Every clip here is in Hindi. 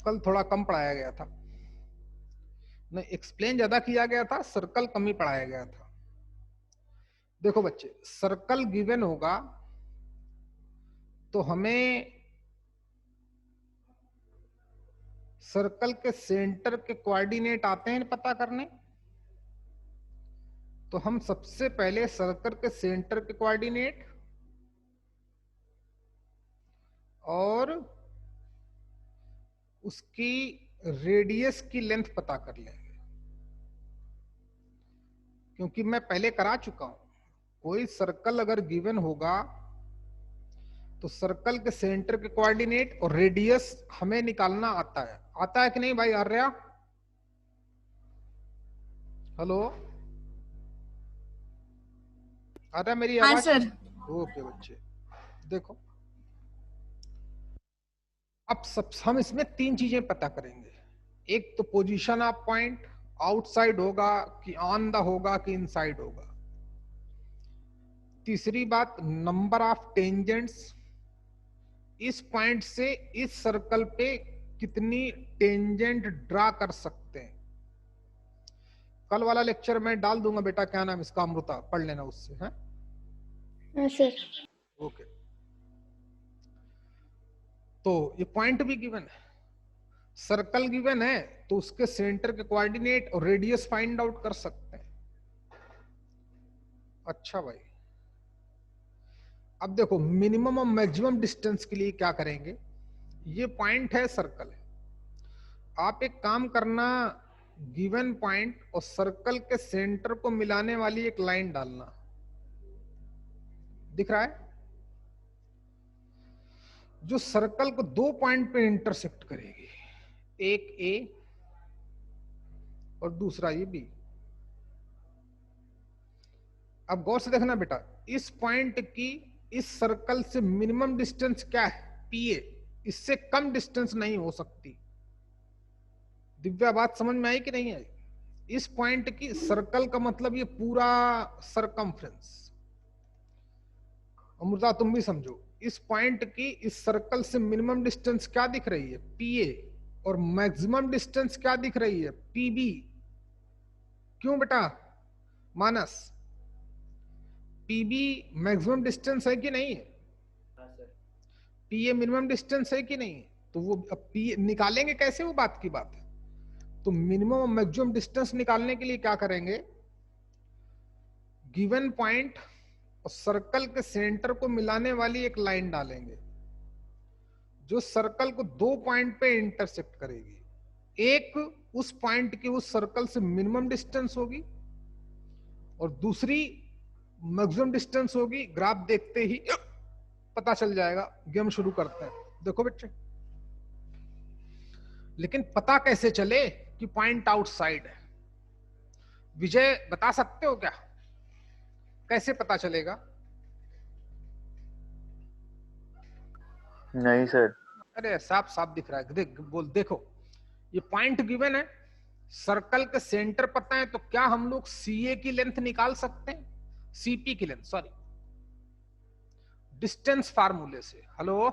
कल थोड़ा कम पढ़ाया गया था, नहीं एक्सप्लेन ज्यादा किया गया था, सर्कल कम ही पढ़ाया गया था। देखो बच्चे, सर्कल गिवन होगा तो हमें सर्कल के सेंटर के कोऑर्डिनेट आते हैं पता करने। तो हम सबसे पहले सर्कल के सेंटर के कोऑर्डिनेट और उसकी रेडियस की लेंथ पता कर लेंगे, क्योंकि मैं पहले करा चुका हूं। कोई सर्कल अगर गिवन होगा तो सर्कल के सेंटर के कोऑर्डिनेट और रेडियस हमें निकालना आता है। आता है कि नहीं भाई आर्या? हेलो आर्या, मेरी हाँ आवाज? सर। ओके बच्चे, देखो अब सब हम इसमें तीन चीजें पता करेंगे। एक तो पोजीशन ऑफ पॉइंट, आउटसाइड होगा कि ऑन द होगा कि इनसाइड होगा। तीसरी बात नंबर ऑफ टेंजेंट्स, इस पॉइंट से इस सर्कल पे कितनी टेंजेंट ड्रा कर सकते हैं। कल वाला लेक्चर में डाल दूंगा बेटा, क्या नाम इसका, अमृता, पढ़ लेना उससे है। हाँ सर। ओके, तो ये पॉइंट भी गिवन है, सर्कल गिवन है, तो उसके सेंटर के कोऑर्डिनेट और रेडियस फाइंड आउट कर सकते हैं। अच्छा भाई, अब देखो मिनिमम और मैक्सिमम डिस्टेंस के लिए क्या करेंगे। ये पॉइंट है, सर्कल है, आप एक काम करना, गिवन पॉइंट और सर्कल के सेंटर को मिलाने वाली एक लाइन डालना। दिख रहा है? जो सर्कल को दो पॉइंट पे इंटरसेक्ट करेगी, एक ए और दूसरा ये बी। अब गौर से देखना बेटा, इस पॉइंट की इस सर्कल से मिनिमम डिस्टेंस क्या है, पी ए। इससे कम डिस्टेंस नहीं हो सकती। दिव्या बात समझ में आई कि नहीं आई? इस पॉइंट की, सर्कल का मतलब ये पूरा सरकमफ्रेंस। अमृता तुम भी समझो, इस पॉइंट की इस सर्कल से मिनिमम डिस्टेंस क्या दिख रही है, पी ए, और मैक्सिमम डिस्टेंस क्या दिख रही है, पी बी। क्यों बेटा Manas? P B maximum distance है कि नहीं है? पी ए मिनिमम डिस्टेंस है कि नहीं? तो वो पी निकालेंगे कैसे, वो बात की बात है। तो मिनिमम और मैक्सिमम डिस्टेंस निकालने के लिए क्या करेंगे, गिवन पॉइंट और सर्कल के सेंटर को मिलाने वाली एक लाइन डालेंगे, जो सर्कल को दो पॉइंट पे इंटरसेक्ट करेगी। एक उस पॉइंट की उस सर्कल से मिनिमम डिस्टेंस होगी और दूसरी मैक्सिमम डिस्टेंस होगी। ग्राफ देखते ही पता चल जाएगा। गेम शुरू करते हैं। देखो बच्चे, लेकिन पता कैसे चले कि पॉइंट आउटसाइड है? विजय बता सकते हो क्या, कैसे पता चलेगा? नहीं सर। अरे साफ साफ दिख रहा है, देख बोल, देखो ये पॉइंट गिवन है, सर्कल के सेंटर पता है, तो क्या हम लोग सीए की लेंथ निकाल सकते हैं, सीपी की लेंथ, सॉरी, डिस्टेंस फार्मूले से। हेलो,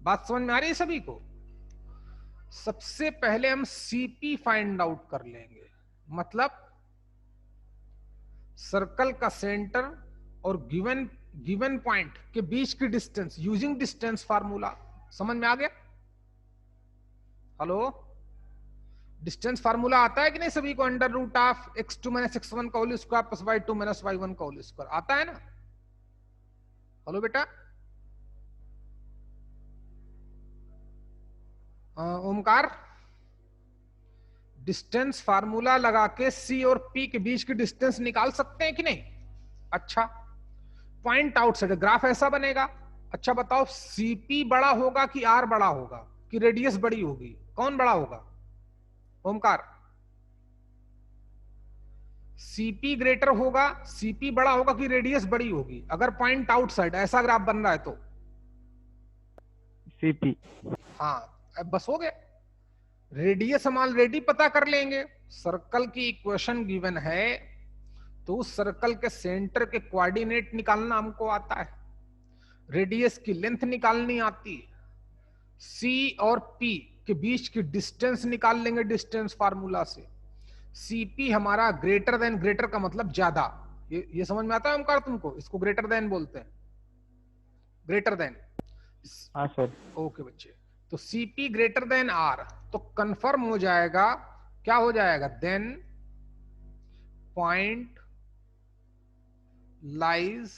बात समझ में आ रही है सभी को? सबसे पहले हम सीपी फाइंड आउट कर लेंगे, मतलब सर्कल का सेंटर और गिवन पॉइंट के बीच की डिस्टेंस यूजिंग डिस्टेंस फार्मूला। समझ में आ गया? हेलो, डिस्टेंस फार्मूला आता है कि नहीं सभी को? Under root of x2 minus x1 का whole square plus y2 minus y1 का होल स्क्वायर आता है ना? हेलो बेटा, ओमकार, डिस्टेंस फार्मूला लगा के सी और पी के बीच की डिस्टेंस निकाल सकते हैं कि नहीं? अच्छा, पॉइंट आउटसाइड ग्राफ ऐसा बनेगा। अच्छा बताओ, सीपी बड़ा होगा कि आर बड़ा होगा कि रेडियस बड़ी होगी? कौन बड़ा होगा ओमकार? सीपी ग्रेटर होगा, सीपी बड़ा होगा कि रेडियस बड़ी होगी? अगर पॉइंट आउटसाइड ऐसा ग्राफ बन रहा है तो सीपी। हाँ, अब बस हो गया। रेडियस हम ऑलरेडी पता कर लेंगे। सर्कल की इक्वेशन गिवन है तो उस सर्कल के सेंटर के कोऑर्डिनेट निकालना हमको आता है, रेडियस की लेंथ निकालनी आती है, सी और पी के बीच की डिस्टेंस निकाल लेंगे डिस्टेंस फार्मूला से। सीपी हमारा ग्रेटर देन, ग्रेटर का मतलब ज्यादा, ये समझ में आता है ओमकार तुमको? इसको ग्रेटर देन बोलते हैं, ग्रेटर देन। हाँ सर। ओके बच्चे, तो सीपी ग्रेटर देन आर, तो कंफर्म हो जाएगा, क्या हो जाएगा, then point lies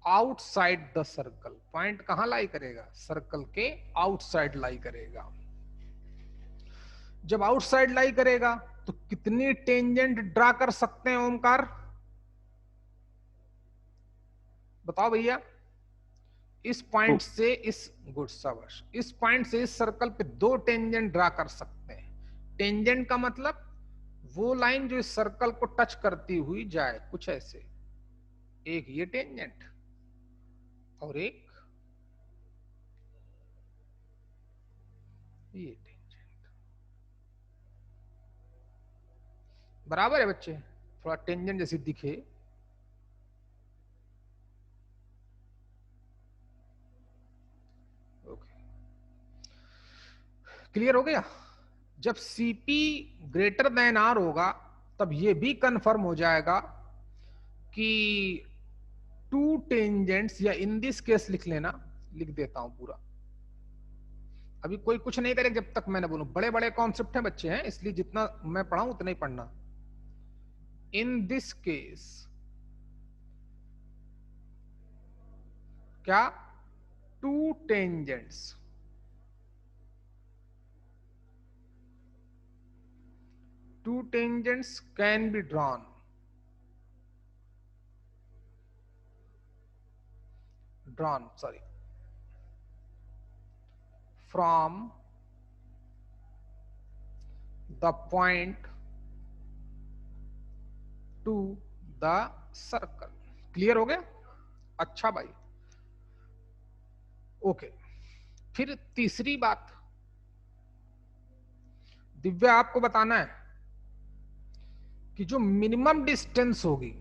outside the circle. Point कहां लाई करेगा, सर्कल के आउटसाइड लाई करेगा। जब आउटसाइड लाई करेगा तो कितनी टेंजेंट ड्रा कर सकते हैं ओमकार, बताओ भैया? इस पॉइंट से इस, गुड शाबाश, इस पॉइंट से इस सर्कल पे 2 टेंजेंट ड्रा कर सकते हैं। टेंजेंट का मतलब वो लाइन जो इस सर्कल को टच करती हुई जाए, कुछ ऐसे। एक ये टेंजेंट और एक ये टेंजेंट, बराबर है बच्चे? थोड़ा टेंजेंट जैसी दिखे। ओके, क्लियर हो गया? जब सीपी ग्रेटर देन आर होगा तब ये भी कंफर्म हो जाएगा कि 2 टेंजेंट्स, या इन दिस केस लिख लेना, लिख देता हूं पूरा, अभी कोई कुछ नहीं करेगा जब तक मैं ना बोलूं। बड़े बड़े कॉन्सेप्ट हैं बच्चे हैं, इसलिए जितना मैं पढ़ाऊं उतना ही पढ़ना। इन दिस केस क्या, 2 tangents, can be drawn from the point to the circle। Clear हो गया? अच्छा भाई, ओके। फिर तीसरी बात दिव्या आपको बताना है कि जो मिनिमम डिस्टेंस होगी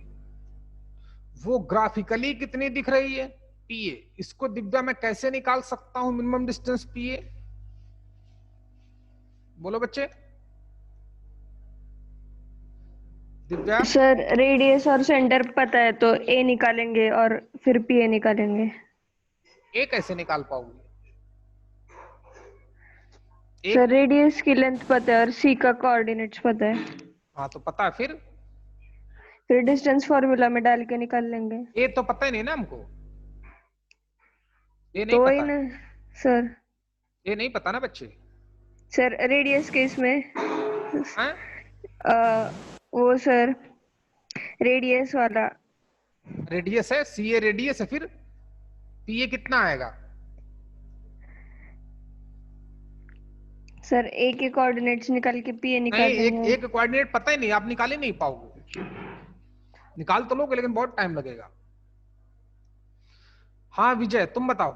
वो ग्राफिकली कितनी दिख रही है, पीए। इसको दिव्या मैं कैसे निकाल सकता हूं मिनिमम डिस्टेंस पीए, बोलो बच्चे? दिव्या? सर रेडियस और सेंटर पता है तो ए निकालेंगे और फिर पीए निकालेंगे। ए कैसे निकाल पाओगे? सर रेडियस की लेंथ पता है और सी का कोऑर्डिनेट्स पता है। हाँ तो पता है, फिर डिस्टेंस फॉर्मूला में डाल के निकाल लेंगे। ए तो पता ही नहीं ना हमको, ये नहीं तो पता ना सर, ये नहीं पता ना बच्चे। सर रेडियस के इसमें हाँ? वो सर रेडियस वाला, रेडियस है, सी ए रेडियस है, फिर पीए कितना आएगा? सर ए के कोऑर्डिनेट्स निकाल के पीए निकाल नहीं, एक कोऑर्डिनेट पता ही नहीं, आप निकाल ही नहीं पाओगे। निकाल तो लोगे लेकिन बहुत टाइम लगेगा। हाँ विजय तुम बताओ।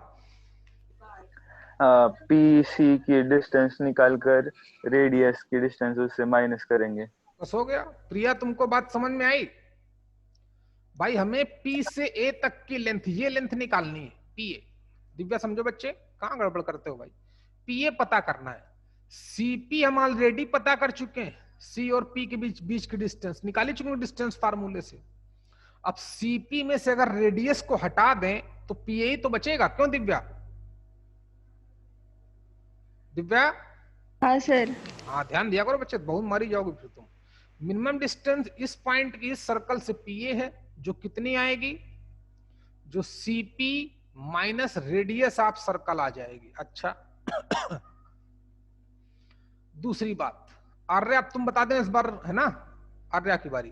पी सी की डिस्टेंस निकालकर रेडियस की डिस्टेंस उससे माइनस करेंगे। बस हो गया। प्रिया तुमको बात समझ में आई? भाई हमें पी से ए तक की लेंथ, ये लेंथ निकालनी है, पीए। दिव्या समझो बच्चे, कहां गड़बड़ करते हो भाई? पीए पता करना है। सीपी हम ऑलरेडी पता कर चुके हैं, सी और पी के बीच की डिस्टेंस निकाली चुके हैं डिस्टेंस फार्मूले से। अब सीपी में से अगर रेडियस को हटा दें तो पीए ही तो बचेगा, क्यों दिव्या? दिव्या? हाँ सर। हाँ ध्यान दिया करो बच्चे, बहुत मारी जाओगे फिर तुम। मिनिमम डिस्टेंस इस पॉइंट की, इस सर्कल से पीए है, जो कितनी आएगी, जो CP minus radius of circle आ जाएगी। अच्छा दूसरी बात, आर्या अब तुम बता दें इस बार, है ना? आर्या की बारी।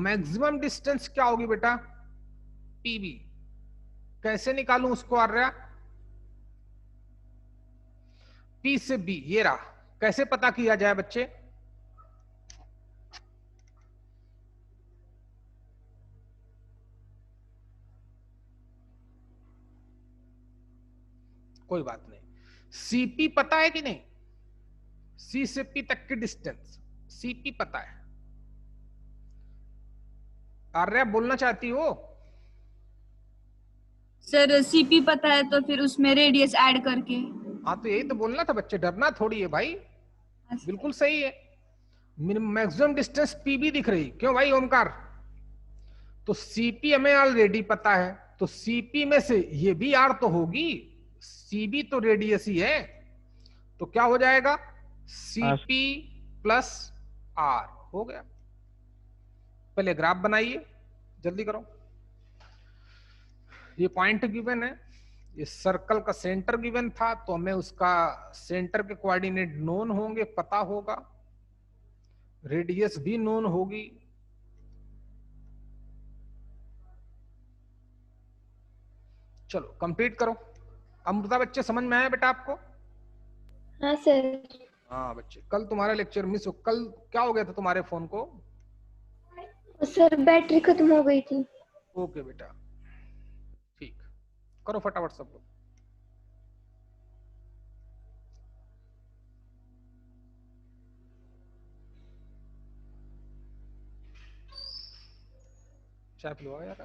मैक्सिमम डिस्टेंस क्या होगी बेटा? पीबी। कैसे निकालूं उसको आर्या? पी से बी, ये रहा, कैसे पता किया जाए बच्चे? कोई बात नहीं, सीपी पता है कि नहीं? सी से पी तक की डिस्टेंस सीपी पता है? आर्या बोलना चाहती हो? सर सीपी पता है तो फिर उसमें रेडियस ऐड करके। हाँ तो यही तो बोलना था बच्चे, डरना थोड़ी है भाई, बिल्कुल सही है। मैक्सिमम डिस्टेंस पीबी दिख रही, क्यों भाई ओमकार? तो सीपी हमें ऑलरेडी पता है, तो सीपी में से ये भी आर तो होगी, सीबी तो रेडियस ही है, तो क्या हो जाएगा? सीपी प्लस आर हो गया। पहले ग्राफ बनाइए, जल्दी करो। ये पॉइंट गिवन है, ये सर्कल का सेंटर गिवन था, तो हमें उसका सेंटर के कोऑर्डिनेट नोन होंगे, पता होगा, रेडियस भी नोन होगी। चलो कंप्लीट करो। अमृता बच्चे समझ में आया बेटा आपको? हाँ सर। हाँ बच्चे, कल तुम्हारा लेक्चर मिस हो, कल क्या हो गया था तुम्हारे फोन को? सर बैटरी खत्म हो गई थी। ओके बेटा, ठीक, करो फटाफट सब लोग। चाय पिलवाओ यार।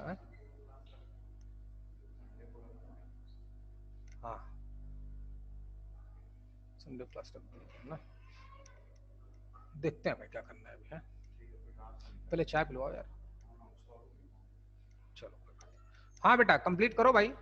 हाँ संडे क्लास रख ना, देखते हैं भाई क्या करना है अभी है। पहले चाय पिलवाओ यार। चलो हाँ बेटा कंप्लीट करो भाई।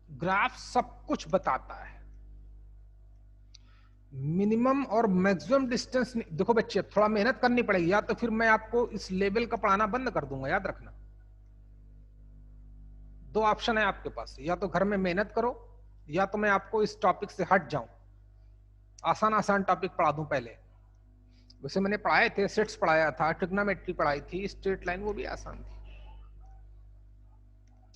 ग्राफ सब कुछ बताता है, मिनिमम और मैक्सिमम डिस्टेंस। देखो बच्चे थोड़ा मेहनत करनी पड़ेगी, या तो फिर मैं आपको इस लेवल का पढ़ाना बंद कर दूंगा, याद रखना। दो ऑप्शन है आपके पास, या तो घर में मेहनत करो, या तो मैं आपको इस टॉपिक से हट जाऊं, आसान आसान टॉपिक पढ़ा दूं पहले। वैसे मैंने पढ़ाए थे, सेट्स पढ़ाया था, ट्रिग्नोमेट्री पढ़ाई थी, स्ट्रेट लाइन वो भी आसान थी।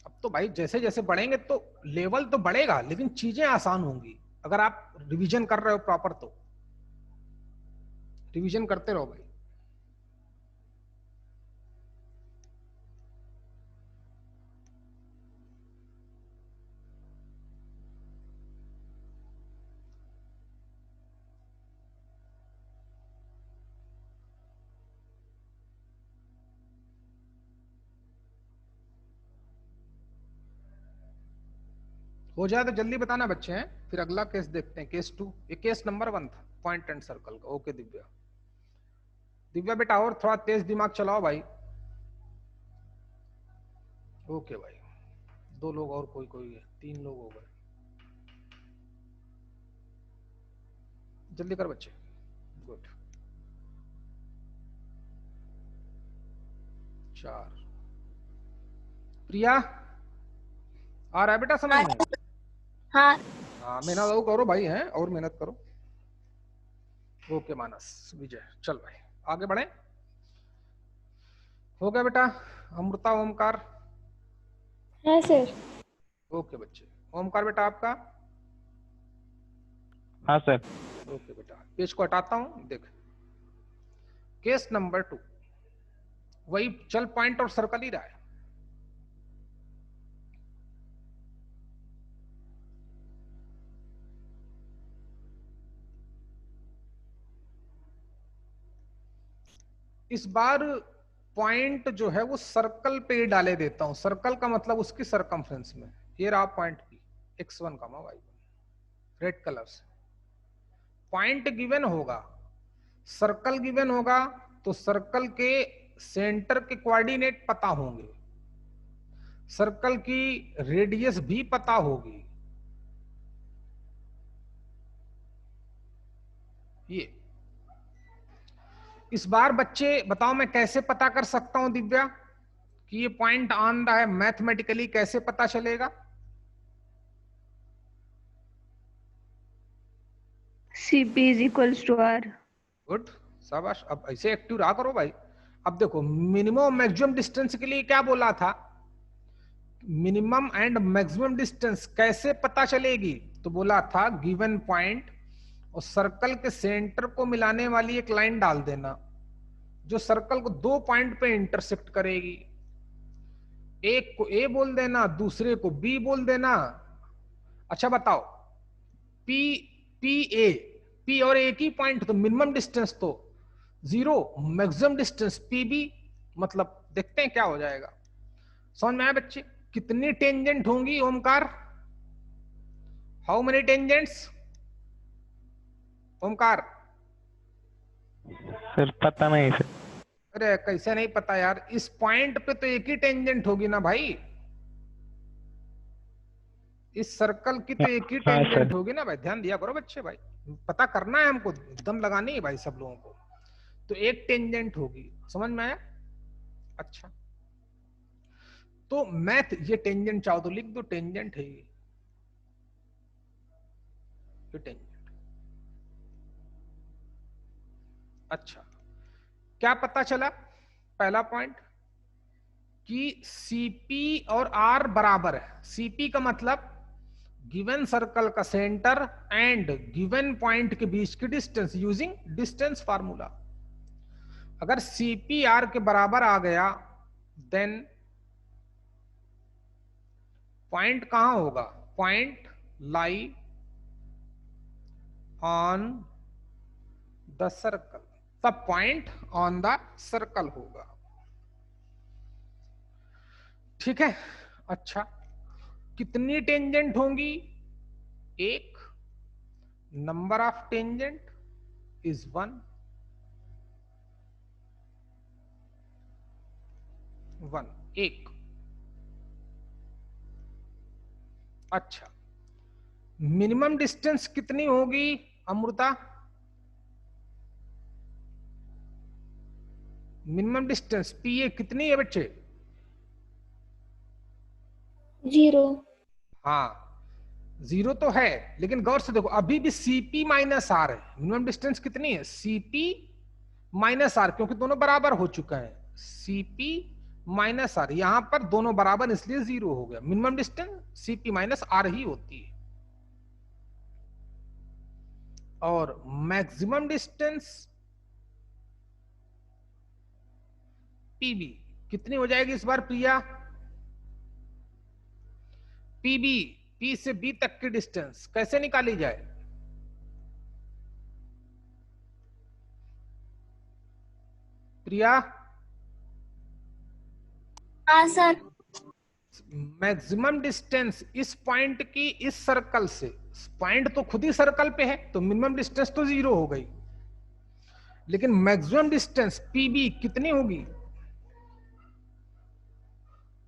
अब तो भाई जैसे जैसे बढ़ेंगे तो लेवल तो बढ़ेगा, लेकिन चीजें आसान होंगी अगर आप रिवीजन कर रहे हो प्रॉपर। तो रिवीजन करते रहो भाई। हो जाए तो जल्दी बताना बच्चे हैं, फिर अगला केस देखते हैं, केस 2। ये केस नंबर 1 था, पॉइंट एंड सर्कल का। ओके दिव्या, दिव्या बेटा और थोड़ा तेज दिमाग चलाओ भाई। ओके भाई, 2 लोग और, कोई कोई है, 3 लोग हो गए। जल्दी कर बच्चे, गुड। 4। प्रिया आ रहा है बेटा समझ में? हाँ। हाँ मेहनत और करो भाई, हैं और मेहनत करो। ओके मानस, विजय, चल भाई आगे बढ़े। हो गया बेटा? अमृता, ओमकार? हाँ सर। ओके बच्चे, ओमकार बेटा आपका? हाँ सर। ओके बेटा, पेज को हटाता हूं, देख केस नंबर 2, वही चल पॉइंट और सर्कल ही रहा है। इस बार पॉइंट जो है वो सर्कल पे ही डाले देता हूं। सर्कल का मतलब उसकी सरकमफ्रेंस में। ये रहा point P, x1, y1, red colour से। पॉइंट गिवन होगा, सर्कल गिवन होगा, तो सर्कल के सेंटर के कोऑर्डिनेट पता होंगे, सर्कल की रेडियस भी पता होगी। ये इस बार बच्चे बताओ मैं कैसे पता कर सकता हूं दिव्या कि ये पॉइंट ऑन रहा है? मैथमेटिकली कैसे पता चलेगा? CP is equals to R. Good, शाबाश। अब ऐसे एक्टिव रहा करो भाई। अब देखो मिनिमम मैक्सिमम डिस्टेंस के लिए क्या बोला था मिनिमम एंड मैक्सिमम डिस्टेंस कैसे पता चलेगी? तो बोला था गिवन पॉइंट और सर्कल के सेंटर को मिलाने वाली एक लाइन डाल देना जो सर्कल को 2 पॉइंट पे इंटरसेक्ट करेगी। एक को ए बोल देना, दूसरे को बी बोल देना। अच्छा बताओ, पी पी ए, पी और ए की पॉइंट, तो मिनिमम डिस्टेंस तो 0, मैक्सिमम डिस्टेंस पी बी, मतलब देखते हैं क्या हो जाएगा। समझ में आया बच्चे? कितनी टेंजेंट होंगी Omkar? How many tangents Omkar? Sir पता नहीं सर। अरे कैसे नहीं पता यार, इस पॉइंट पे तो एक ही टेंजेंट होगी ना भाई, इस सर्कल की तो एक ही हाँ टेंजेंट सर। होगी ना भाई। ध्यान दिया करो बच्चे, भाई पता करना है हमको, दम लगानी है भाई सब लोगों को। तो एक टेंजेंट होगी, समझ में आया? अच्छा, तो मैथ, ये टेंजेंट चाहो तो लिख दो, टेंजेंट है ये टेंजेंट। अच्छा, क्या पता चला? पहला पॉइंट कि सीपी और आर बराबर है। सीपी का मतलब गिवन सर्कल का सेंटर एंड गिवन पॉइंट के बीच की डिस्टेंस यूजिंग डिस्टेंस फार्मूला। अगर सीपी आर के बराबर आ गया देन पॉइंट कहां होगा? Point lie on the circle, तब पॉइंट ऑन द सर्कल होगा। ठीक है। अच्छा, कितनी टेंजेंट होंगी? एक। नंबर ऑफ टेंजेंट इज 1, 1, एक। अच्छा, मिनिमम डिस्टेंस कितनी होगी Amrita? Minimum distance P A कितनी है बच्चे? 0। हाँ 0 तो है, लेकिन गौर से देखो अभी भी सीपी माइनस आर है। मिनिमम डिस्टेंस कितनी है? सीपी माइनस आर, क्योंकि दोनों बराबर हो चुका है। सीपी माइनस आर, यहां पर दोनों बराबर इसलिए 0 हो गया। Minimum distance CP minus R ही होती है। और मैक्सिमम डिस्टेंस पीबी कितनी हो जाएगी इस बार प्रिया? पीबी, पी से बी तक की डिस्टेंस कैसे निकाली जाए? प्रिया? हाँ सर। मैक्सिमम डिस्टेंस इस पॉइंट की इस सर्कल से, पॉइंट तो खुद ही सर्कल पे है तो मिनिमम डिस्टेंस तो 0 हो गई, लेकिन मैक्सिमम डिस्टेंस पीबी कितनी होगी?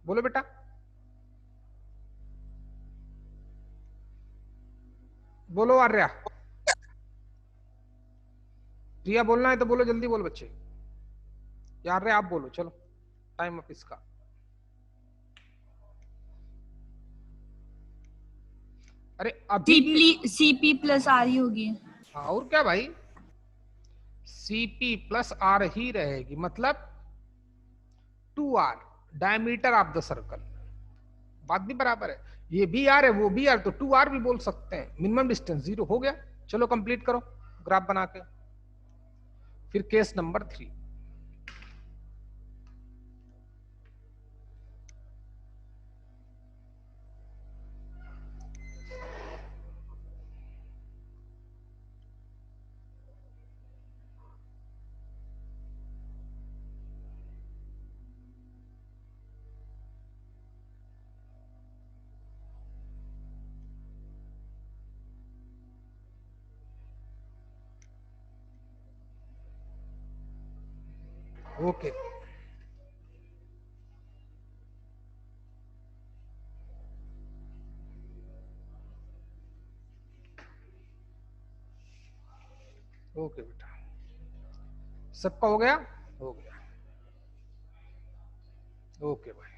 बोलो बेटा। बोलो आर्या। प्रिया बोलना है तो बोलो, जल्दी बोलो बच्चे। यार रे आप बोलो, चलो टाइम अप इसका। अरे अभी सीपी प्लस आर ही होगी। हाँ, और क्या भाई, सीपी प्लस आर ही रहेगी, मतलब 2r diameter of the circle. बात भी बराबर है, ये भी आर है वो भी आर, तो 2r भी बोल सकते हैं। मिनिमम डिस्टेंस 0 हो गया। चलो कंप्लीट करो ग्राफ बना के। फिर केस नंबर 3। ओके, ओके बेटा, सबका हो गया? हो गया। ओके भाई,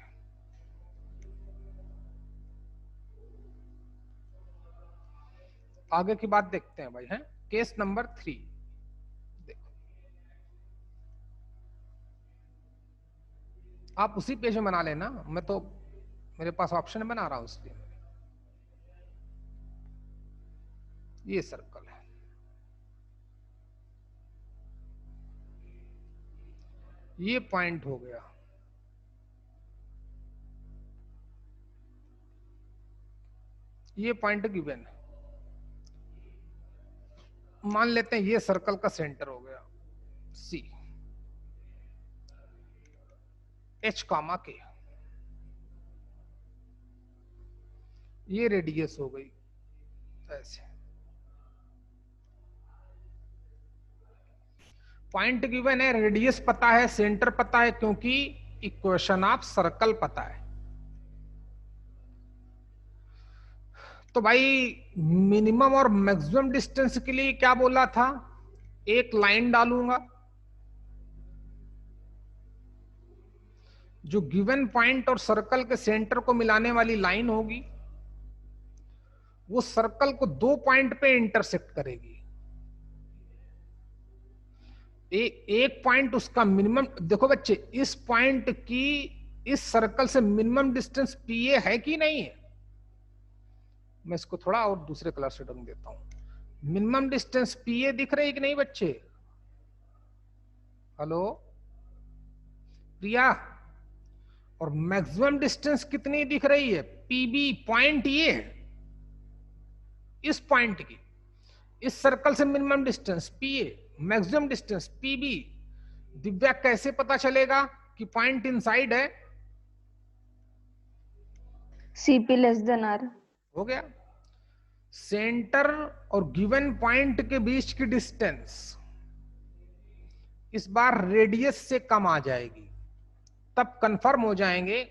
आगे की बात देखते हैं भाई। हैं केस नंबर 3 देखो, आप उसी पेज में बना लेना, मैं तो मेरे पास ऑप्शन बना रहा हूं इसलिए। ये सर्कल है, ये पॉइंट हो गया, ये पॉइंट गिवन है। मान लेते हैं ये सर्कल का सेंटर हो गया सी, एच कामा के, ये रेडियस हो गई ऐसे। पॉइंट गिवन है, रेडियस पता है, सेंटर पता है, क्योंकि इक्वेशन ऑफ सर्कल पता है। तो भाई मिनिमम और मैक्सिमम डिस्टेंस के लिए क्या बोला था, एक लाइन डालूंगा, जो गिवन पॉइंट और सर्कल के सेंटर को मिलाने वाली लाइन होगी, वो सर्कल को 2 पॉइंट पे इंटरसेक्ट करेगी। एक पॉइंट उसका मिनिमम, देखो बच्चे इस पॉइंट की इस सर्कल से मिनिमम डिस्टेंस पीए है कि नहीं है। मैं इसको थोड़ा और दूसरे कलर से रंग देता हूं। मिनिमम डिस्टेंस पीए दिख रही है कि नहीं बच्चे? हेलो प्रिया, और मैक्सिमम डिस्टेंस कितनी दिख रही है? पीबी, पॉइंट ये है, इस पॉइंट की इस सर्कल से मिनिमम डिस्टेंस पीए, मैक्सिमम डिस्टेंस पीबी। दिव्या कैसे पता चलेगा कि पॉइंट इनसाइड है? CP less than R। हो गया। सेंटर और गिवन पॉइंट के बीच की डिस्टेंस इस बार रेडियस से कम आ जाएगी, तब कंफर्म हो जाएंगे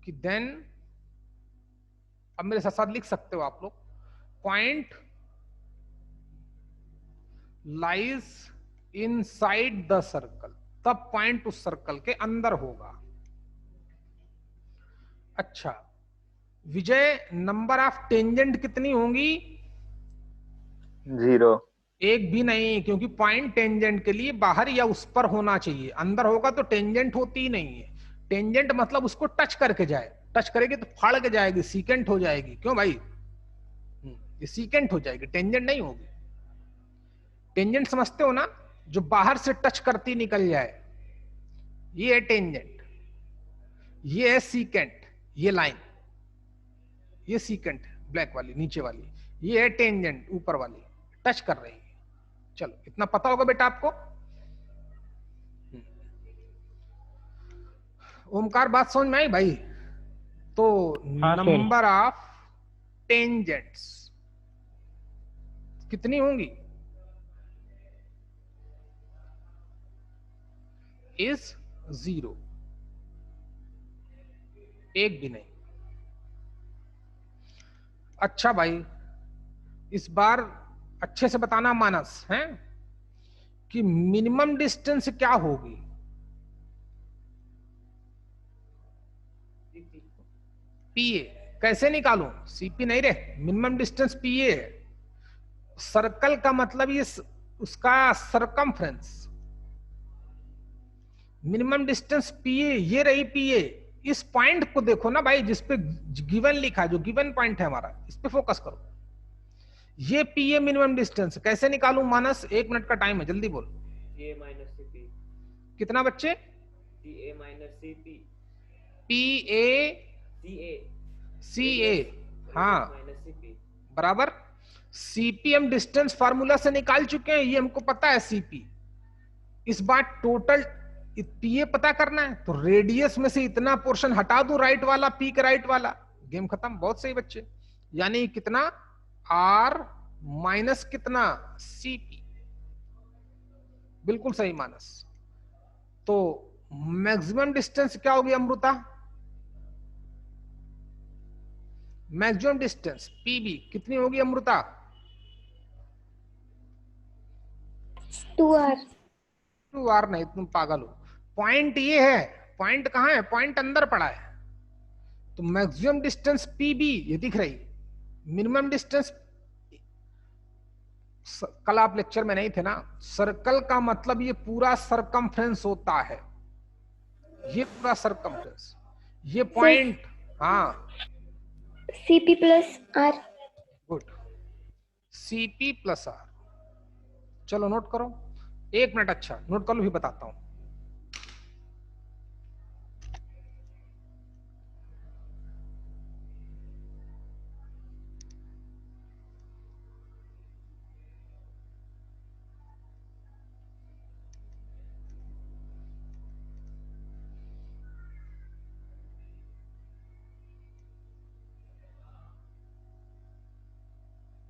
कि देन, अब मेरे साथ साथ लिख सकते हो आप लोग, point lies inside the circle, तब पॉइंट उस सर्कल के अंदर होगा। अच्छा विजय, नंबर ऑफ टेंजेंट कितनी होंगी? 0। एक भी नहीं, क्योंकि पॉइंट टेंजेंट के लिए बाहर या उस पर होना चाहिए, अंदर होगा तो टेंजेंट होती ही नहीं है। टेंजेंट मतलब उसको टच करके जाए, टच करेगी तो फाड़ के जाएगी, सीकेंट हो जाएगी। क्यों भाई? ये सीकेंट हो जाएगी, टेंजेंट नहीं होगी। टेंजेंट समझते हो ना, जो बाहर से टच करती निकल जाए, ये है टेंजेंट। ये है सीकेंट, ये लाइन, ये सीकेंट ब्लैक वाली नीचे वाली, ये है टेंजेंट ऊपर वाली, टच कर रही है। चलो इतना पता होगा बेटा आपको। ओमकार बात समझ में आई भाई? तो नंबर ऑफ टेंजेंट्स कितनी होंगी? इज 0, एक भी नहीं। अच्छा भाई, इस बार अच्छे से बताना मानस है कि मिनिमम डिस्टेंस क्या होगी? पीए। कैसे निकालूं? सीपी नहीं रे, मिनिमम डिस्टेंस पीए है। सर्कल का मतलब ये उसका सरकमफ्रेंस, मिनिमम डिस्टेंस पीए, ये रही पीए। इस पॉइंट को देखो ना भाई, जिसपे गिवन लिखा है, जो गिवन पॉइंट है हमारा, इस पे फोकस करो। ये पीए मिनिमम डिस्टेंस कैसे निकालूं मानस? 1 मिनट का टाइम है, जल्दी बोल। CA minus CP। कितना बच्चे? CA minus CP। CA, हाँ माइनस CP बराबर। सीपी हम डिस्टेंस फार्मूला से निकाल चुके हैं, ये हमको पता है सीपी। इस बार टोटल पीए पता करना है, तो रेडियस में से इतना पोर्शन हटा दूं, राइट वाला, पी के राइट वाला, गेम खत्म। बहुत सही बच्चे, यानी कितना? आर माइनस कितना? सीपी। बिल्कुल सही मानस। तो मैक्सिमम डिस्टेंस क्या होगी अमृता? मैक्सिमम डिस्टेंस पीबी कितनी होगी अमृता? 2R। 2R नहीं, तुम पागल हो। पॉइंट ये है, पॉइंट कहां है? पॉइंट अंदर पड़ा है। तो मैक्सिमम डिस्टेंस पीबी ये दिख रही, मिनिमम डिस्टेंस, कल आप लेक्चर में नहीं थे ना, सर्कल का मतलब ये पूरा सरकमफ्रेंस होता है, ये पूरा सरकमफ्रेंस। ये पॉइंट हाँ CP plus R। Good, CP plus R। चलो नोट करो, 1 मिनट, अच्छा नोट कर लो, भी बताता हूं।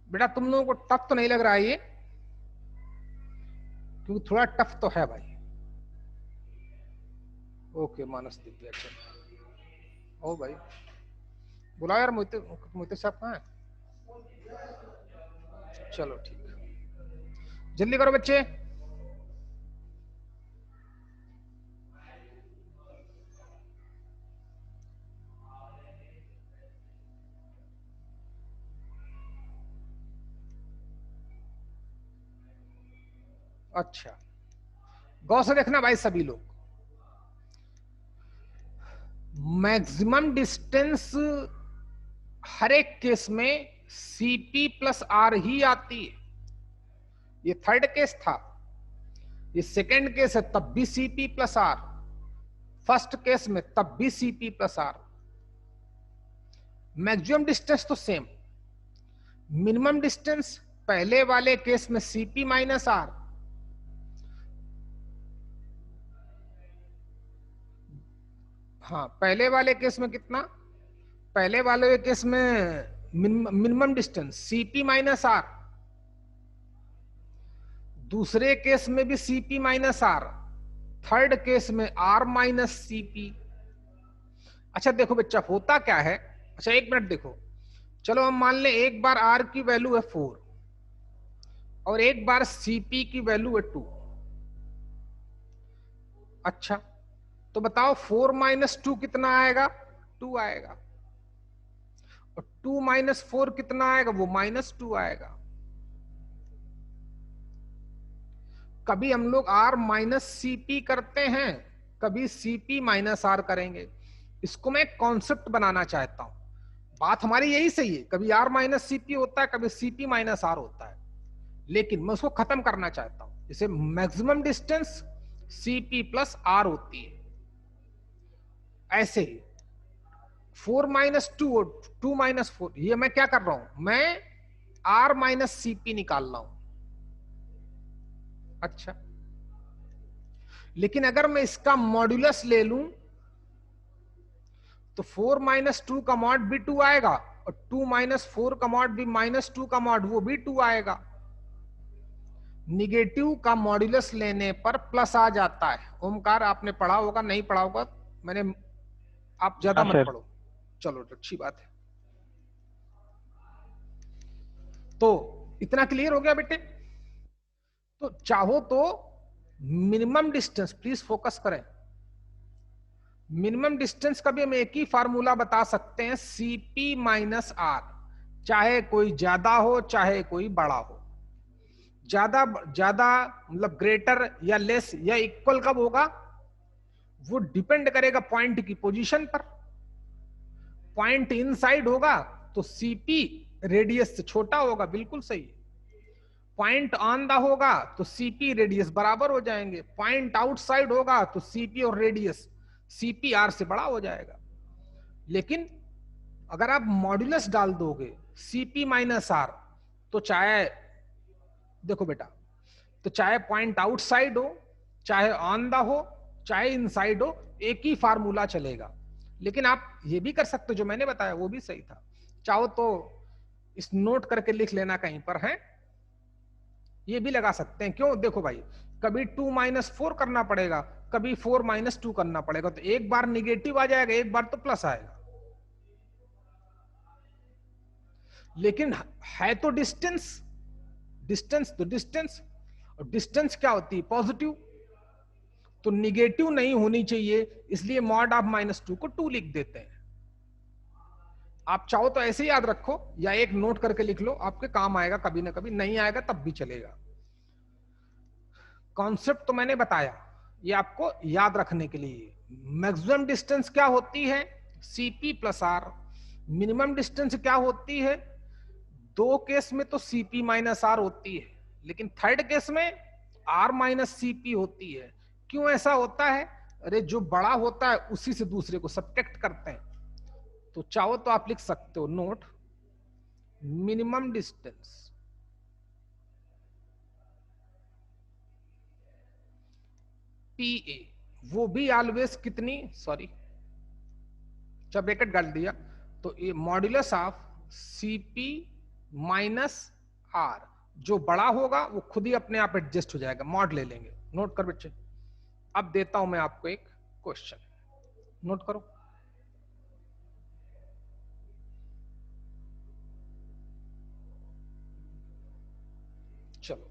बेटा तुम लोगों को टफ तो नहीं लग रहा है ये, क्योंकि थोड़ा टफ तो है भाई। ओके मानस दिव्या, अच्छा ओ भाई बुलाओ यार, मोहित मोहित साहब कहाँ है? चलो ठीक है, जल्दी करो बच्चे। अच्छा गौर से देखना भाई सभी लोग, मैक्सिमम डिस्टेंस हर एक केस में CP प्लस R ही आती है। ये थर्ड केस था, ये सेकेंड केस है तब भी CP plus R, first case में तब भी CP plus R। Maximum distance तो सेम, मिनिमम डिस्टेंस पहले वाले केस में CP माइनस R, हाँ पहले वाले केस में कितना, पहले वाले केस में minimum distance CP minus R, दूसरे केस में भी CP minus R, third case में R माइनस CP। अच्छा देखो बच्चा होता क्या है, अच्छा 1 मिनट देखो, चलो हम मान लें एक बार R की वैल्यू है 4 और एक बार CP की वैल्यू है 2। अच्छा तो बताओ 4 माइनस 2 कितना आएगा, 2 आएगा, और 2 माइनस 4 कितना आएगा, वो -2 आएगा। कभी हम लोग R माइनस CP करते हैं, कभी CP माइनस R करेंगे। इसको मैं कॉन्सेप्ट बनाना चाहता हूं, बात हमारी यही सही है, कभी R माइनस CP होता है, कभी CP माइनस R होता है, लेकिन मैं उसको खत्म करना चाहता हूं। जैसे maximum distance CP plus R होती है, ऐसे ही 4 माइनस 2 और 2 माइनस 4, ये मैं क्या कर रहा हूं, मैं R माइनस CP निकाल रहा हूं। अच्छा लेकिन अगर मैं इसका मॉड्यूलस ले लूं तो 4 माइनस 2 का मॉड भी 2 आएगा, और 2 माइनस 4 का मॉड भी -2 का मॉड वो भी 2 आएगा। निगेटिव का मॉड्यूलस लेने पर प्लस आ जाता है। ओमकार आपने पढ़ा होगा, नहीं पढ़ा होगा मैंने, आप ज्यादा मत पढ़ो, चलो अच्छी बात है। तो इतना क्लियर हो गया बेटे। तो चाहो तो मिनिमम डिस्टेंस, प्लीज फोकस करें, मिनिमम डिस्टेंस का भी हम एक ही फार्मूला बता सकते हैं, CP माइनस R, चाहे कोई ज्यादा हो चाहे कोई बड़ा हो। ज्यादा ज्यादा मतलब ग्रेटर या लेस या इक्वल कब होगा, वो डिपेंड करेगा पॉइंट की पोजीशन पर। पॉइंट इनसाइड होगा तो CP रेडियस से छोटा होगा, बिल्कुल सही। पॉइंट ऑन द होगा तो CP रेडियस बराबर हो जाएंगे। पॉइंट आउटसाइड होगा तो CP और रेडियस CP R से बड़ा हो जाएगा। लेकिन अगर आप मॉड्यूलस डाल दोगे CP माइनस R, तो चाहे देखो बेटा, तो चाहे पॉइंट आउटसाइड हो, चाहे ऑन द हो, चाहे इनसाइड हो, एक ही फार्मूला चलेगा। लेकिन आप ये भी कर सकते हो, जो मैंने बताया वो भी सही था, चाहो तो इस नोट करके लिख लेना कहीं पर है, ये भी लगा सकते हैं। क्यों, देखो भाई कभी 2 माइनस 4 करना पड़ेगा, कभी 4 माइनस 2 करना पड़ेगा, तो एक बार निगेटिव आ जाएगा, एक बार तो प्लस आएगा। लेकिन है तो डिस्टेंस, डिस्टेंस तो डिस्टेंस, और डिस्टेंस क्या होती है, पॉजिटिव, तो निगेटिव नहीं होनी चाहिए, इसलिए मॉड ऑफ -2 को 2 लिख देते हैं। आप चाहो तो ऐसे याद रखो या एक नोट करके लिख लो, आपके काम आएगा, कभी ना कभी नहीं आएगा तब भी चलेगा। कॉन्सेप्ट तो मैंने बताया, ये आपको याद रखने के लिए। मैक्सिमम डिस्टेंस क्या होती है, CP plus R. Minimum distance क्या होती है? दो केस में तो सीपी माइनस आर होती है, लेकिन थर्ड केस में आर माइनस सीपी होती है। क्यों ऐसा होता है? अरे जो बड़ा होता है उसी से दूसरे को सब्ट्रैक्ट करते हैं। तो चाहो तो आप लिख सकते हो नोट, मिनिमम डिस्टेंस पीए, वो भी ऑलवेज कितनी, सॉरी जब ब्रैकेट डाल दिया तो ये modulus of CP minus R, जो बड़ा होगा वो खुद ही अपने आप एडजस्ट हो जाएगा, मॉड ले लेंगे। नोट कर बच्चे। अब देता हूं मैं आपको एक क्वेश्चन, नोट करो। चलो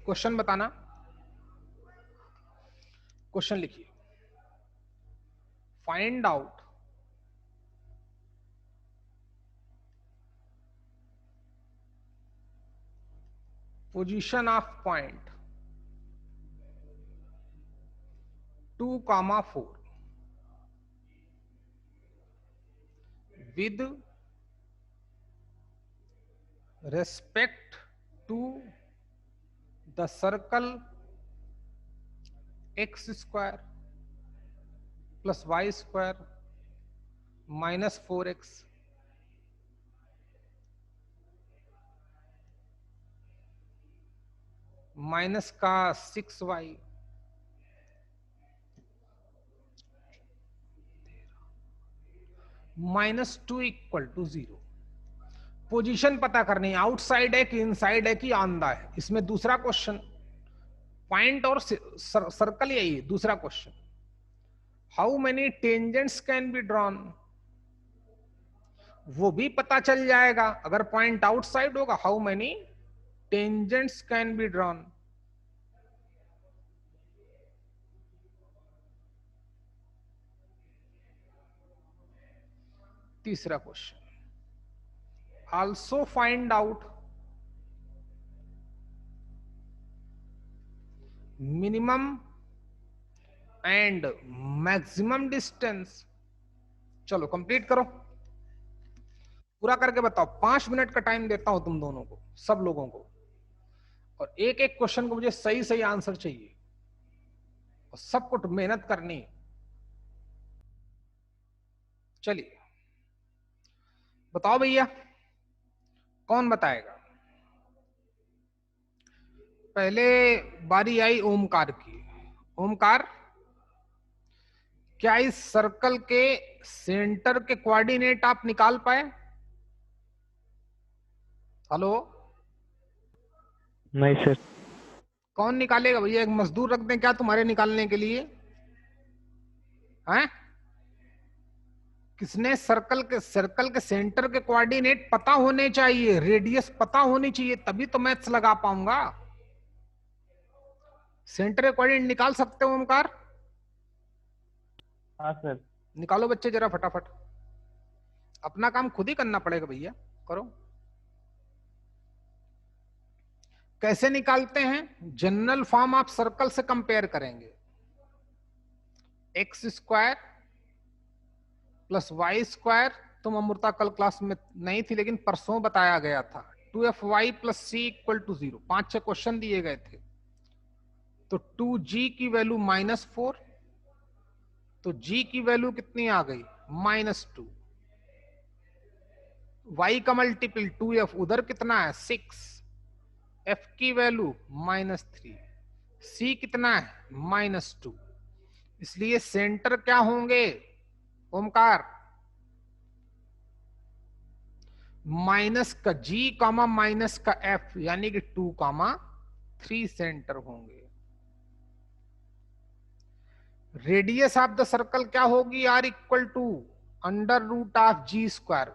क्वेश्चन बताना, क्वेश्चन लिखिए। Find out position of point 2,4 with respect to the circle x square plus y square minus 4x minus का 6y -2 इक्वल टू 0। पोजीशन पता करनी है, आउटसाइड है कि इनसाइड है कि ऑन द है। इसमें दूसरा क्वेश्चन, पॉइंट और सर्कल यही है। दूसरा question, how many tangents can be drawn, वो भी पता चल जाएगा अगर पॉइंट आउटसाइड होगा। How many tangents can be drawn. तीसरा question, also find out minimum and maximum distance। चलो कंप्लीट करो, पूरा करके बताओ। 5 मिनट का टाइम देता हूं तुम दोनों को, सब लोगों को, और एक एक क्वेश्चन को मुझे सही सही आंसर चाहिए और सबको मेहनत करनी। चलिए बताओ भैया, कौन बताएगा? पहले बारी आई ओमकार की। ओमकार, क्या इस सर्कल के सेंटर के कोऑर्डिनेट आप निकाल पाए? हेलो, नहीं सर। कौन निकालेगा भैया? एक मजदूर रख दें क्या तुम्हारे निकालने के लिए? हैं? किसने? सर्कल के सेंटर के कोऑर्डिनेट पता होने चाहिए, रेडियस पता होनी चाहिए, तभी तो मैथ्स लगा पाऊंगा। सेंटर के कोऑर्डिनेट निकाल सकते हो ओमकार? हाँ सर। निकालो बच्चे जरा फटाफट, अपना काम खुद ही करना पड़ेगा भैया, करो। कैसे निकालते हैं? जनरल फॉर्म ऑफ सर्कल से कंपेयर करेंगे। X square plus Y square, तुम अमृता कल क्लास में नहीं थी लेकिन परसों बताया गया था। 2fy plus C equal to 0। 5-6 question दिए गए थे। तो 2g की वैल्यू -4, तो g की वैल्यू कितनी आ गई? -2। y का मल्टीपल 2f, उधर कितना है? 6। f की वैल्यू -3, c कितना है? -2। इसलिए सेंटर क्या होंगे ओमकार? माइनस का g कामा माइनस का f, यानी कि 2,3 सेंटर होंगे। रेडियस ऑफ द सर्कल क्या होगी? r equal to √g²।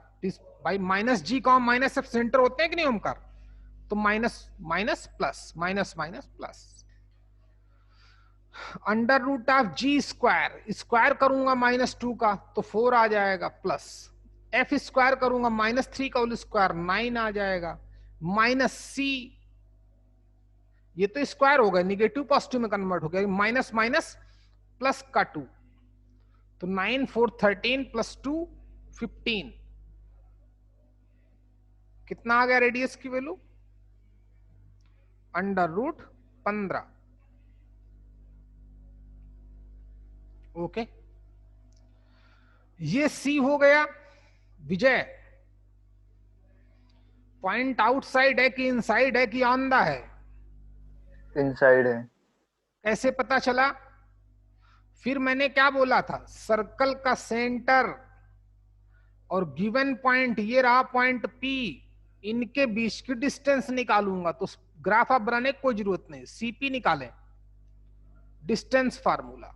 भाई minus g comma minus f centre होते हैं कि नहीं ओमकार? तो minus minus plus, minus minus plus, √g²। Square करूंगा -2 का तो 4 आ जाएगा, प्लस f स्क्वायर करूंगा -3 का होल स्क्वायर 9 आ जाएगा, माइनस c, ये तो स्क्वायर हो गया, निगेटिव पॉजिटिव में कन्वर्ट हो गया, माइनस माइनस प्लस का 2, तो 9 4 13 प्लस 2 15, कितना आ गया रेडियस की वैल्यू? √15। ओके, ये सी हो गया। विजय, पॉइंट आउटसाइड है कि इनसाइड है कि ऑन द है? इनसाइड है। कैसे पता चला? फिर मैंने क्या बोला था, सर्कल का सेंटर और गिवन पॉइंट, ये रहा पॉइंट P, इनके बीच की डिस्टेंस निकालूंगा। तो ग्राफ आप बनाने की कोई जरूरत नहीं, CP निकालें, डिस्टेंस फार्मूला।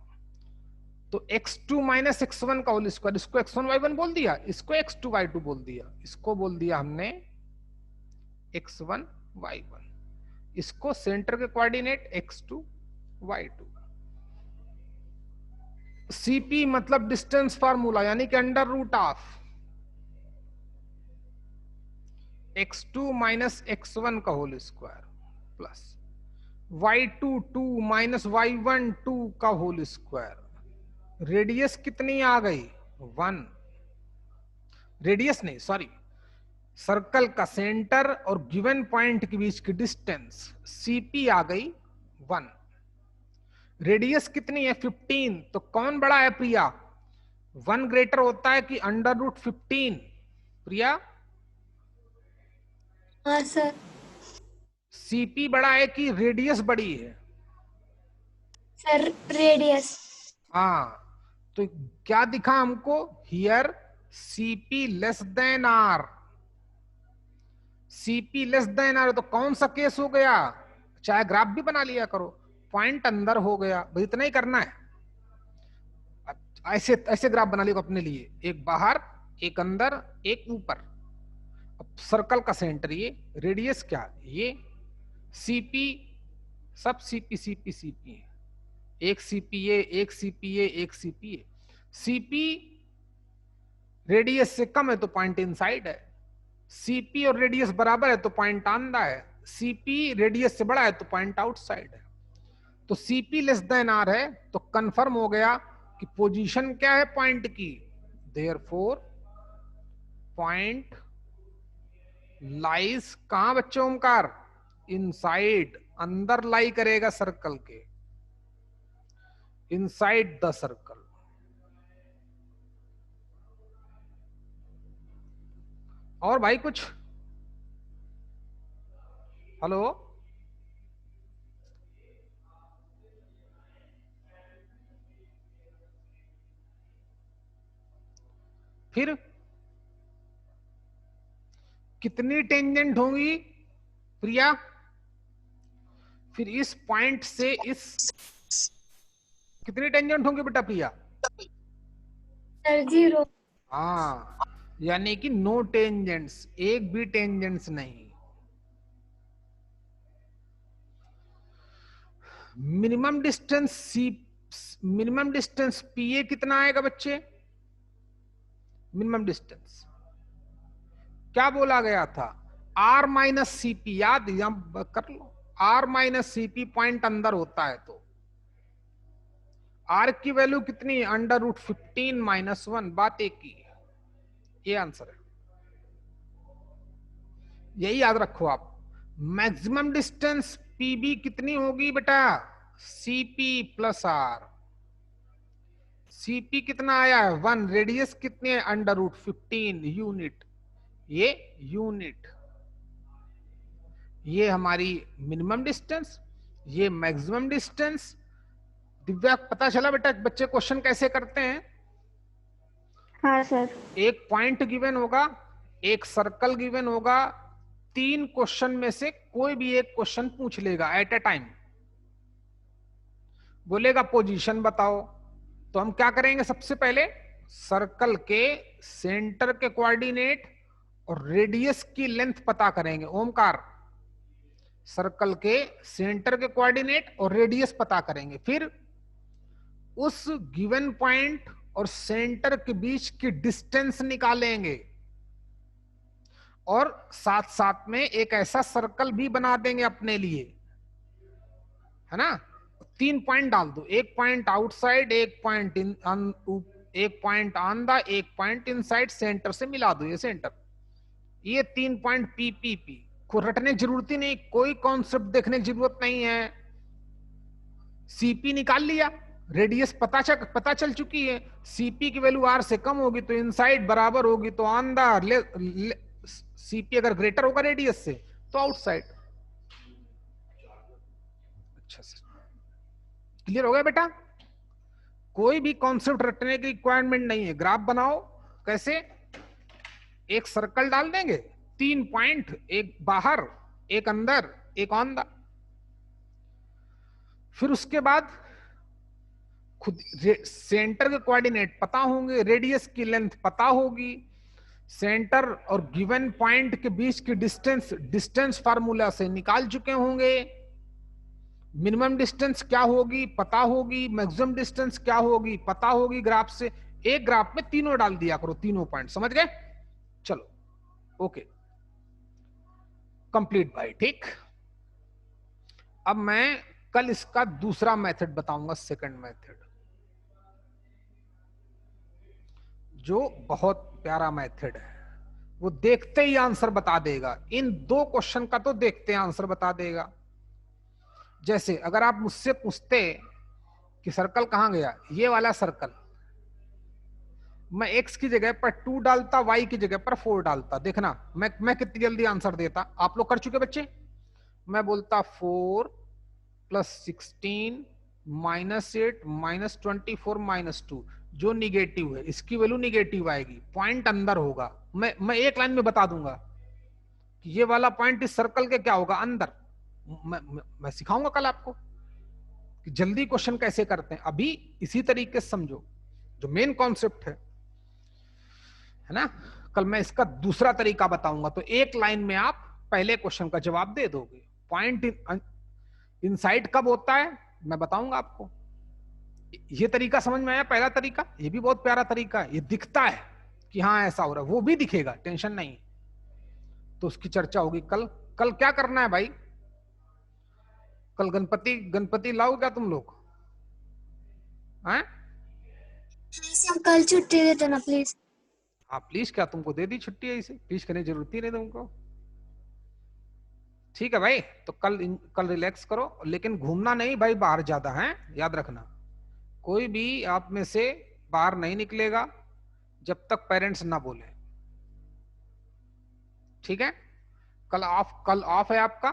तो x2 माइनस x1 का होल स्क्वायर, इसको x1 y1 बोल दिया, इसको x2 y2 बोल दिया, इसको बोल दिया हमने x1 y1, इसको सेंटर के कोऑर्डिनेट x2 y2। CP मतलब डिस्टेंस फार्मूला, यानी कि √ऑफ x2 माइनस x1 का whole square plus y2 2 minus y1 2 का होल स्क्वायर। रेडियस कितनी आ गई? 1। रेडियस नहीं, सॉरी, सर्कल का सेंटर और गिवन पॉइंट के बीच की डिस्टेंस CP आ गई 1। रेडियस कितनी है? 15। तो कौन बड़ा है प्रिया? 1 ग्रेटर होता है कि √15? प्रिया, हाँ सर। CP बड़ा है कि रेडियस बड़ी है? Sir radius. हाँ, तो क्या दिखा हमको? Here CP less than R। CP less than R, तो कौन सा केस हो गया? चाहे ग्राफ भी बना लिया करो, पॉइंट अंदर हो गया, बस इतना ही करना है। ऐसे ऐसे ग्राफ बना लिया अपने लिए, एक बाहर एक अंदर एक ऊपर। अब सर्कल का सेंटर ये, रेडियस क्या? ये CP, सब CP CP CP है, एक CPA एक CPA एक CPA। CP रेडियस से कम है तो पॉइंट इनसाइड है, CP और रेडियस बराबर है तो पॉइंट ऑन द है, CP रेडियस से बड़ा है तो पॉइंट आउटसाइड है। तो CP लेस देन R है, तो कंफर्म हो गया कि पोजीशन क्या है पॉइंट की। देयरफॉर पॉइंट लाइज कहां बच्चों? ओमकार, इनसाइड, अंदर लाई करेगा सर्कल के, इनसाइड द सर्कल। और भाई कुछ? हेलो, फिर कितनी टेंजेंट होंगी प्रिया? फिर इस पॉइंट से इस कितनी टेंजेंट होंगी बेटा प्रिया? सर 0। हाँ, यानी कि नो टेंजेंट्स, एक भी टेंजेंट्स नहीं। Minimum distance minimum distance PA कितना आएगा बच्चे? मिनिमम डिस्टेंस क्या बोला गया था? R माइनस CP, याद कर लो, R माइनस CP पॉइंट अंदर होता है तो R की वैल्यू कितनी? √15 माइनस 1। बात एक ही है, ये आंसर है, यही याद रखो आप। मैक्सिमम डिस्टेंस PB कितनी होगी बेटा? CP plus R। CP कितना आया है? 1। रेडियस कितनी है? √15 यूनिट, ये यूनिट। ये हमारी मिनिमम डिस्टेंस, ये मैक्सिमम डिस्टेंस। दिव्या, पता चला बेटा बच्चे क्वेश्चन कैसे करते हैं? हाँ सर। एक पॉइंट गिवन होगा, एक सर्कल गिवन होगा, 3 क्वेश्चन में से कोई भी एक क्वेश्चन पूछ लेगा एट ए टाइम। बोलेगा पोजीशन बताओ, तो हम क्या करेंगे? सबसे पहले सर्कल के सेंटर के कोऑर्डिनेट और रेडियस की लेंथ पता करेंगे। ओमकार, सर्कल के सेंटर के कोऑर्डिनेट और रेडियस पता करेंगे, फिर उस गिवन पॉइंट और सेंटर के बीच की डिस्टेंस निकालेंगे, और साथ साथ में एक ऐसा सर्कल भी बना देंगे अपने लिए, है ना? 3 पॉइंट डाल दो, एक पॉइंट आउटसाइड, एक पॉइंट एक पॉइंट ऑन द, एक पॉइंट इनसाइड, सेंटर से मिला दो, ये सेंटर, ये 3 पॉइंट पी पी पी को रटने की जरूरत ही नहीं, कोई कॉन्सेप्ट देखने की जरूरत नहीं है। सीपी निकाल लिया, रेडियस पता चल चुकी है, सीपी की वैल्यू आर से कम होगी तो इनसाइड बराबर होगी, तो ऑन द सीपी अगर ग्रेटर होगा रेडियस से तो आउटसाइड। अच्छा सर, क्लियर हो गया बेटा? कोई भी कॉन्सेप्ट रटने की रिक्वायरमेंट नहीं है। ग्राफ बनाओ, कैसे? एक सर्कल डाल देंगे, 3 पॉइंट, एक बाहर, एक अंदर, एक ऑन द। फिर उसके बाद खुद सेंटर के कोऑर्डिनेट पता होंगे, रेडियस की लेंथ पता होगी, सेंटर और गिवन पॉइंट के बीच की डिस्टेंस फार्मूला से निकाल चुके होंगे, मिनिमम डिस्टेंस क्या होगी पता होगी, मैक्सिमम डिस्टेंस क्या होगी पता होगी। ग्राफ से, एक ग्राफ में तीनों डाल दिया करो, तीनों पॉइंट, समझ गए? चलो ओके, कंप्लीट भाई, ठीक। अब मैं कल इसका दूसरा मेथड बताऊंगा, सेकंड मेथड, जो बहुत प्यारा मेथड है। वो देखते ही आंसर बता देगा, इन 2 क्वेश्चन का तो देखते ही आंसर बता देगा। जैसे अगर आप मुझसे पूछते कि सर्कल कहां गया, ये वाला सर्कल, मैं x की जगह पर 2 डालता, y की जगह पर 4 डालता, देखना मैं कितनी जल्दी आंसर देता। आप लोग कर चुके बच्चे? मैं बोलता 4 + 16 -8 -24 -2, जो निगेटिव है इसकी वैल्यू निगेटिव आएगी, पॉइंट अंदर होगा। मैं एक लाइन में बता दूंगा कि ये वाला पॉइंट इस सर्कल के क्या होगा, अंदर। मैं सिखाऊंगा कल आपको कि जल्दी क्वेश्चन कैसे करते हैं। अभी इसी तरीके से समझो, जो मेन कॉन्सेप्ट है ना। कल मैं इसका दूसरा तरीका बताऊंगा, तो एक लाइन में आप पहले क्वेश्चन का जवाब दे दोगे। पॉइंट इनसाइड कब होता है मैं बताऊंगा आपको। ये तरीका समझ में आया? पहला तरीका, ये भी बहुत प्यारा तरीका है, ये दिखता है कि हाँ ऐसा हो रहा है, वो भी दिखेगा, टेंशन नहीं। तो उसकी चर्चा होगी कल। कल क्या करना है भाई? कल गणपति लाओ क्या तुम लोग? हैं? कल छुट्टी दे देना प्लीज। हाँ प्लीज, क्या तुमको दे दी छुट्टी? ऐसे प्लीज करने की जरूरत ही नहीं तुमको। ठीक है भाई, तो कल रिलैक्स करो, लेकिन घूमना नहीं भाई बाहर ज्यादा, है याद रखना। कोई भी आप में से बाहर नहीं निकलेगा जब तक पेरेंट्स ना बोले, ठीक है? कल ऑफ है आपका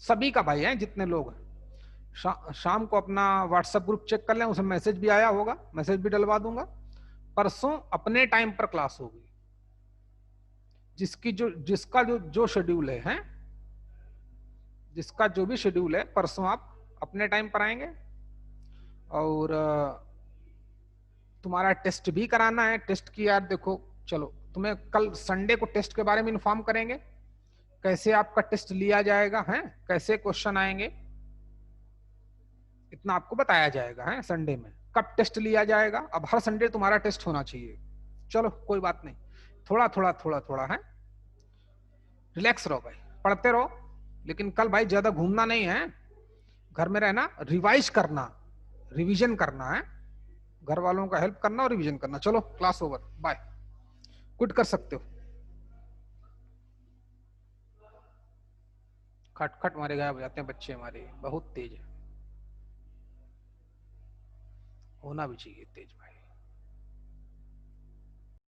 सभी का भाई, है जितने लोग हैं। शाम को अपना व्हाट्सएप ग्रुप चेक कर लें, उसमें मैसेज भी आया होगा, मैसेज भी डलवा दूंगा। परसों अपने टाइम पर क्लास होगी, जिसका जो शेड्यूल है, जिसका जो भी शेड्यूल है, परसों आप अपने टाइम पर आएंगे। और तुम्हारा टेस्ट भी कराना है। टेस्ट की यार देखो, चलो तुम्हें कल संडे को टेस्ट के बारे में इन्फॉर्म करेंगे, कैसे आपका टेस्ट लिया जाएगा, है कैसे क्वेश्चन आएंगे, इतना आपको बताया जाएगा है संडे में। कब टेस्ट लिया जाएगा, अब हर संडे तुम्हारा टेस्ट होना चाहिए। चलो कोई बात नहीं, थोड़ा थोड़ा है, रिलैक्स रहो भाई, पढ़ते रहो, लेकिन कल भाई ज्यादा घूमना नहीं है, घर में रहना, रिवाइज करना, रिवीजन करना है, घर वालों का हेल्प करना और रिवीजन करना। चलो क्लास ओवर, बाय, क्विट कर सकते हो। खट खट मारे गायब हो जाते हैं बच्चे हमारे, बहुत तेज है, होना भी चाहिए तेज भाई।